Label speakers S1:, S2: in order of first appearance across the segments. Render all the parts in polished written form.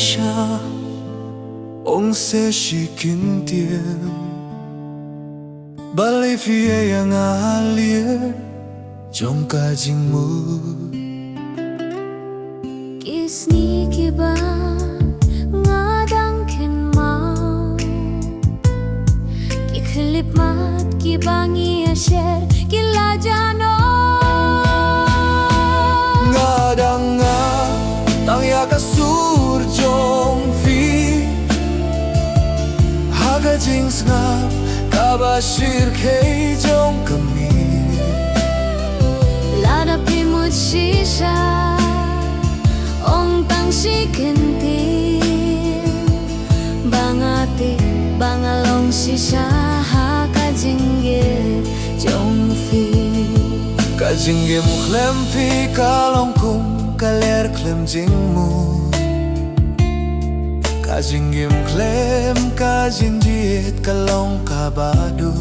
S1: 下，红色是经典，把你飞的样啊咧，种个静木。
S2: Kis ni kiba ngadang ken mau Kiklip mat kibangi asher kilajano
S1: Ngadang nga tang ya ka surjong fi Haga jings nga kabashir kay jong kami
S2: Lada pimut shisha Ong tang si kentin Bangati bangalong shisha Hakajinggit jong fi
S1: Kajinggim klem pi kalong kung kaler klem jing mu Kajinggim klem kajindiet kalong kabado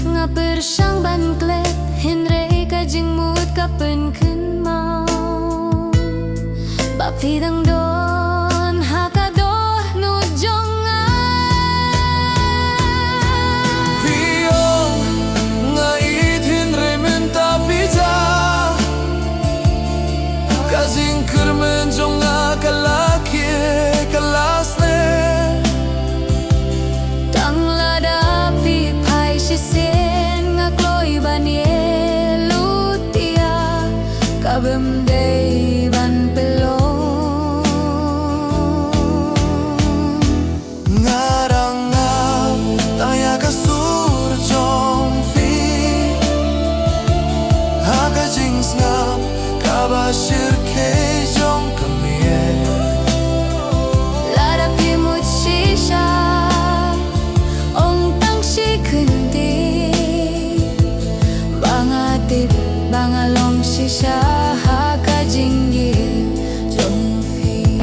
S2: Nga persyang banklet Henry kajing mut kapen ken mau Bapidang don hakado nujong
S1: Piyong nga itin remen tapija Kajing kermen jong nga kalaki kalasne
S2: Tang lada pipai sisen nga kloy banye lutia kabemdei ban pelo
S1: Ngarang nga taya ka surjong fi Haga jings nga kabashir kay jong kami
S2: Lada pimut shisha Ong tang si kundi Bangatip bangalong shisha Hakajinggit jong fi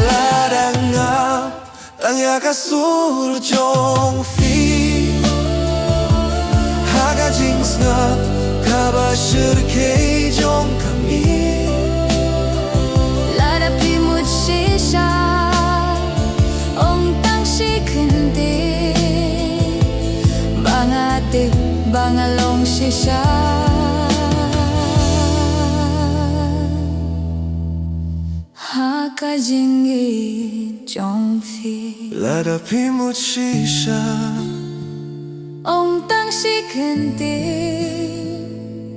S1: Ladang nga taya ka surjong fi Haga jings nga kabashir kay jong kami
S2: Lada pimut shisha Ong tang si kundi Bangatip bangalong shisha Hakajinggit jong fi
S1: Lada pimut shisha
S2: Ong tang si kundi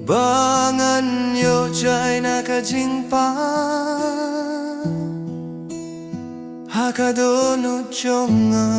S1: Bangan yo jay nakajingpa Hakadonut jonga